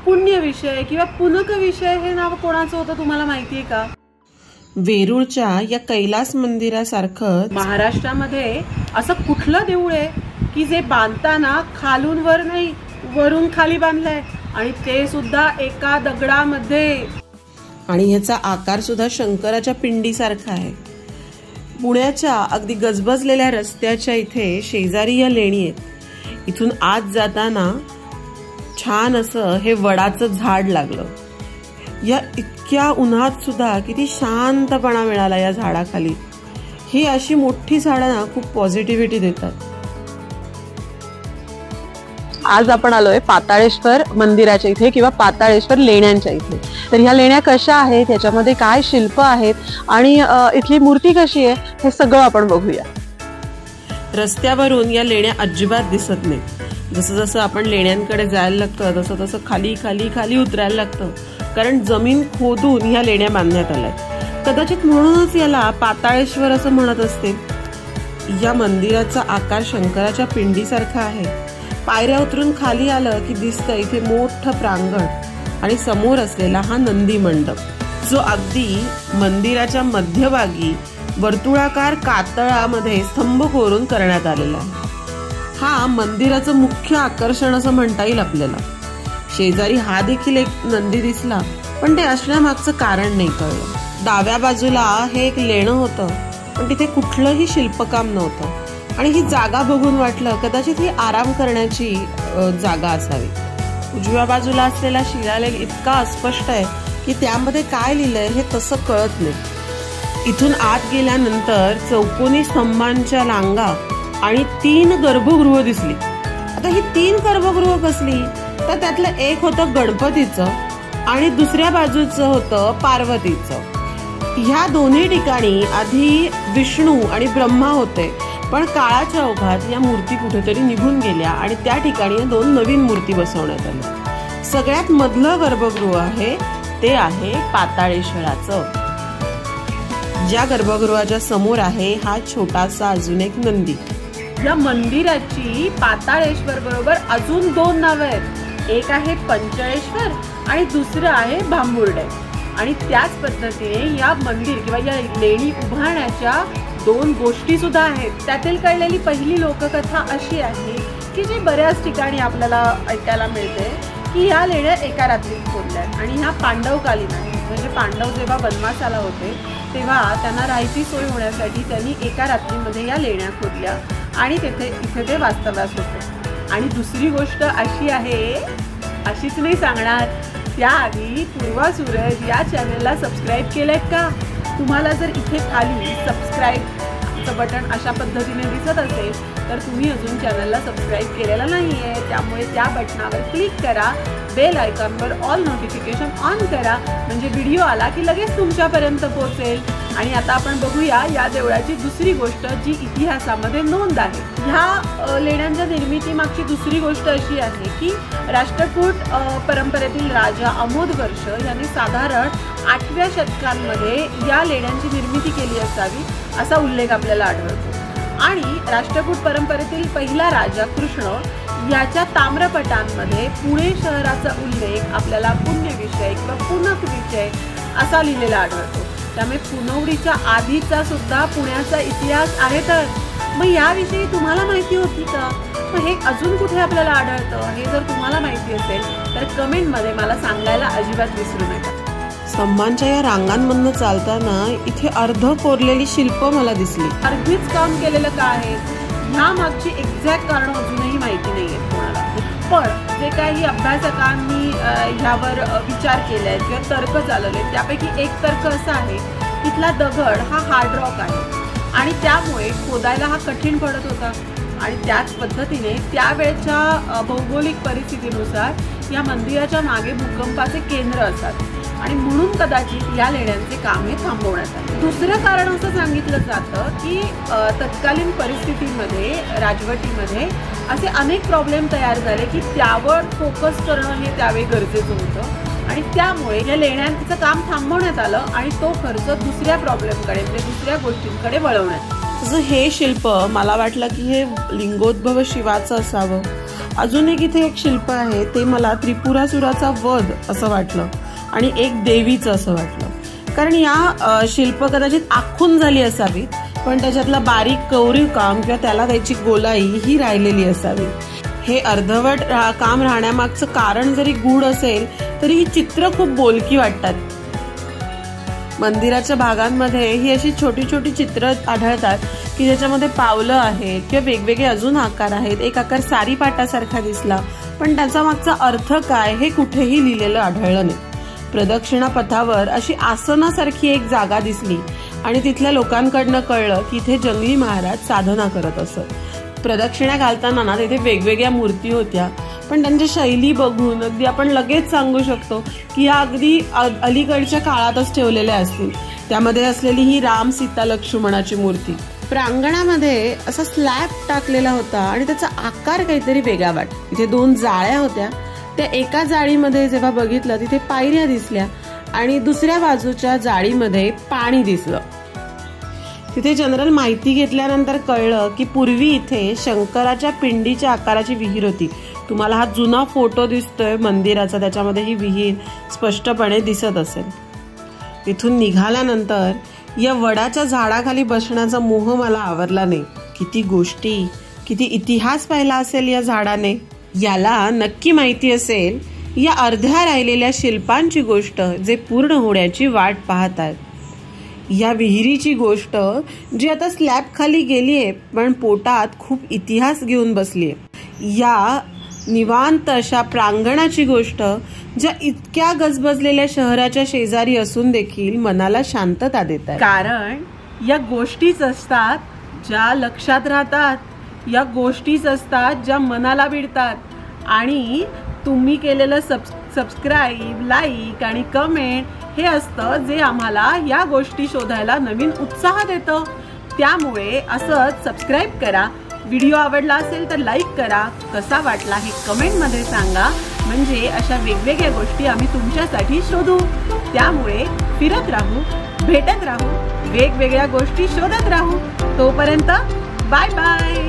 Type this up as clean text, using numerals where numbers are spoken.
पुण्य विषय किंवा पुनक विषय हे नाव कोणाचं होतं तुम्हाला माहितीये का? वेरूळच्या या कैलास मंदिरासारखं महाराष्ट्रामध्ये असं कुठलं देऊळ आहे की जे बांधताना खालून वर नाही वरून खाली बांधलंय आणि ते सुद्धा एका दगडामध्ये, आणि ह्याचा आकार सुद्धा शंकराच्या पिंडीसारखा आहे. पुण्याच्या अगदी गजबजलेल्या रस्त्याच्या इथे शेजारी या लेणी आहेत. इथून आत जाताना छान असं हे वडाचं झाड लागलं. या इतक्या उन्हात सुद्धा किती शांतपणा मिळाला या झाडाखाली. ही अशी मोठी झाडं ना खूप पॉझिटिव्हिटी देतात. आज आपण आलोय पाताळेश्वर मंदिराच्या इथे किंवा पाताळेश्वर लेण्यांच्या इथे. तर ह्या लेण्या कशा आहेत, त्याच्यामध्ये काय शिल्प आहेत आणि इथली मूर्ती कशी आहे हे सगळं आपण बघूया. रस्त्यावरून या लेण्या अजिबात दिसत नाही. जसं जसं आपण लेण्यांकडे जायला लागतं तसं तसं खाली खाली खाली उतरायला लागतं, कारण जमीन खोदून ह्या लेण्या बांधण्यात आल्यात. कदाचित म्हणूनच याला पाताळेश्वर असं म्हणत असतील. या मंदिराचा आकार शंकराच्या पिंडीसारखा आहे. पायऱ्या उतरून खाली आलं की दिसतं इथे मोठं प्रांगण आणि समोर असलेला हा नंदी मंडप, जो अगदी मंदिराच्या मध्यभागी वर्तुळाकार कातळामध्ये स्तंभ कोरून करण्यात आलेला आहे. हा मंदिराचं मुख्य आकर्षण असं म्हणता येईल आपल्याला. शेजारी हा देखील एक नंदी दिसला, पण ते असण्यामागचं कारण नाही कळलं. डाव्या बाजूला हे एक लेणं होतं, पण तिथे कुठलंही शिल्पकाम नव्हतं. आणि ही जागा बघून वाटलं कदाचित ही आराम करण्याची जागा असावी. उजव्या बाजूला असलेला शिलालेख इतका अस्पष्ट आहे की त्यामध्ये काय लिहिलंय हे तसं कळत नाही. इथून आत गेल्यानंतर चौकोनी स्तंभांच्या रांगा आणि 3 गर्भगृह दिसली. आता ही 3 गर्भगृह कसली, तर त्यातलं एक होतं गणपतीचं आणि दुसऱ्या बाजूचं होतं पार्वतीचं. ह्या दोन्ही ठिकाणी आधी विष्णू आणि ब्रह्मा होते, पण काळाच्या ओघात या मूर्ती कुठेतरी निघून गेल्या आणि त्या ठिकाणी 2 नवीन मूर्ती बसवण्यात आल्या. सगळ्यात मधलं गर्भगृह आहे ते आहे पाताळेश्वराचं. ज्या गर्भगृहाच्या समोर आहे हा छोटासा अजून एक नंदी. या मंदिराची पाताळेश्वर बरोबर अजून 2 नावं आहेत. एक आहे पंचळेश्वर आणि दुसरं आहे भांबुर्डे. आणि त्याच पद्धतीने या मंदिर किंवा या लेणी उभारण्याच्या 2 गोष्टी सुद्धा आहेत. त्यातील कळलेली पहिली लोककथा अशी आहे की जी बऱ्याच ठिकाणी आपल्याला ऐकायला मिळते की ह्या लेण्या एका रात्रीत खोदल्यात आणि ह्या पांडवकालीन आहेत. म्हणजे पांडव जेव्हा वनवासाला होते तेव्हा त्यांना राहायची सोय होण्यासाठी त्यांनी एका रात्रीमध्ये या लेण्या खोदल्या आणि इथे ते वास्तव्यास होते. आणि दुसरी गोष्ट अशी आहे, अशीच नाही सांगणार, त्याआधी पूर्वा सूरज या चॅनलला सबस्क्राईब केलंय का? तुम्हाला जर इथे खाली सबस्क्राईबचं बटन अशा पद्धतीने दिसत असेल तर तुम्ही अजून चॅनलला सबस्क्राईब केलेलं नाही आहे. त्यामुळे त्या बटनावर क्लिक करा, बेल आयकॉनवर ऑल नोटिफिकेशन ऑन करा, म्हणजे व्हिडिओ आला की लगेच तुमच्यापर्यंत पोहोचेल. आणि आता आपण बघूया या देवळाची दुसरी गोष्ट जी इतिहासामध्ये नोंद आहे. ह्या लेण्यांच्या निर्मितीमागची दुसरी गोष्ट अशी आहे की राष्ट्रकूट परंपरेतील राजा अमोदवर्ष यांनी साधारण 8व्या शतकांमध्ये या लेण्यांची निर्मिती केली असावी असा उल्लेख आपल्याला आढळतो. आणि राष्ट्रकूट परंपरेतील पहिला राजा कृष्ण याच्या ताम्रपटांमध्ये पुणे शहराचा उल्लेख आपल्याला पुण्यविषय किंवा पुनक विषय असा लिहिलेला आढळतो. त्यामुळे पुनवडीच्या आधीचा सुद्धा पुण्याचा इतिहास आहे. तर मग याविषयी तुम्हाला माहिती होती का? मग हे अजून कुठे आपल्याला आढळतं हे जर तुम्हाला माहिती असेल तर कमेंटमध्ये मला सांगायला अजिबात विसरू नका. स्तंभांच्या या रांगांमधनं चालताना इथे अर्ध कोरलेली शिल्प मला दिसली. अर्धीच काम केलेलं का आहे ह्या मागची एक्झॅक्ट कारण अजूनही माहिती नाहीये कोणाला. पण जे काही अभ्यासकांनी ह्यावर विचार केलाय किंवा तर्क चालवले त्यापैकी एक तर्क असा आहे तिथला दगड हा हार्ड रॉक आहे आणि त्यामुळे खोदायला हा कठीण पडत होता. आणि त्याच पद्धतीने त्यावेळच्या भौगोलिक परिस्थितीनुसार या मंदिराच्या मागे भूकंपाचे केंद्र असतात आणि म्हणून कदाचित या लेण्यांचे काम हे थांबवण्यात आले. दुसरं कारण असं सांगितलं जातं की तत्कालीन परिस्थितीमध्ये राजवटीमध्ये असे अनेक प्रॉब्लेम तयार झाले की त्यावर फोकस करणं हे त्यावेळी गरजेचं होतं आणि त्यामुळे या लेण्यांचं काम थांबवण्यात आलं आणि तो खर्च दुसऱ्या प्रॉब्लेमकडे म्हणजे दुसऱ्या गोष्टींकडे वळवण्यात. तसं हे शिल्प मला वाटलं की हे लिंगोद्भव शिवाचं असावं अजून इथे एक शिल्प आहे, ते मला त्रिपुरासुराचा वध असं वाटलं आणि एक देवीचं असं वाटलं, कारण या शिल्प कदाचित आखून झाली असावी, पण त्याच्यातलं बारीक कोरीव काम किंवा त्याला द्यायची गोलाई ही राहिलेली असावी. हे अर्धवट काम राहण्यामागचं कारण जरी गूढ असेल तरी ही चित्र खूप बोलकी वाटतात. मंदिराच्या भागांमध्ये ही अशी छोटी छोटी चित्र आढळतात की ज्याच्यामध्ये पावलं आहेत किंवा वेगवेगळे अजून आकार आहेत. एक आकार सारीपाटासारखा दिसला, पण त्याचा मागचा अर्थ काय हे कुठेही लिहिलेलं आढळलं नाही. प्रदक्षिणा पथावर अशी आसनासारखी एक जागा दिसली आणि तिथल्या लोकांकडनं कळलं की इथे जंगली महाराज साधना करत असत. प्रदक्षिणा घालताना ना तिथे वेगवेगळ्या मूर्ती होत्या, पण त्यांची शैली बघून अगदी आपण लगेच सांगू शकतो की या अगदी अलीकडच्या काळातच ठेवलेल्या असतील. त्यामध्ये असलेली ही राम सीता लक्ष्मणाची मूर्ती. प्रांगणामध्ये असा स्लॅब टाकलेला होता आणि त्याचा आकार काहीतरी वेगळा वाटला. इथे 2 जाळ्या होत्या, त्या एका जाळीमध्ये जेव्हा बघितलं तिथे पायऱ्या दिसल्या आणि दुसऱ्या बाजूच्या जाळीमध्ये पाणी दिसलं. तिथे जनरल माहिती घेतल्यानंतर कळलं की पूर्वी इथे शंकराच्या पिंडीच्या आकाराची विहीर होती. तुम्हाला हा जुना फोटो दिसतोय मंदिराचा, त्याच्यामध्ये ही विहीर स्पष्टपणे दिसत असेल. तिथून निघाल्यानंतर या वडाच्या झाडाखाली बसण्याचा मोह मला आवरला नाही. किती गोष्टी, किती इतिहास पाहिला असेल या झाडाने. याला नक्की माहिती असेल या अर्ध्या राहिलेल्या शिल्पांची गोष्ट जे पूर्ण होण्याची वाट पाहत आहेत. या विहिरीची गोष्ट जी आता स्लॅब खाली गेलीये पण पोटात खूप इतिहास घेऊन बसलीये. या निवांत अशा प्रांगणाची गोष्ट ज्या इतक्या गजबजलेल्या शहराच्या शेजारी असून देखील मनाला शांतता देत आहे. कारण या गोष्टीच असतात ज्या लक्षात राहतात, या गोष्टीच असतात ज्या मनाला भिडतात. आणि तुम्ही केलेलं सबस्क्राईब, लाईक आणि कमेंट हे असतं जे आम्हाला या गोष्टी शोधायला नवीन उत्साह देतं. त्यामुळे असंच सबस्क्राईब करा. व्हिडिओ आवडला असेल तर लाईक करा. कसा वाटला हे कमेंटमध्ये सांगा, म्हणजे अशा वेगवेगळ्या गोष्टी आम्ही तुमच्यासाठी शोधू. त्यामुळे फिरत राहू, भेटत राहू, वेगवेगळ्या गोष्टी शोधत राहू. तोपर्यंत बाय बाय.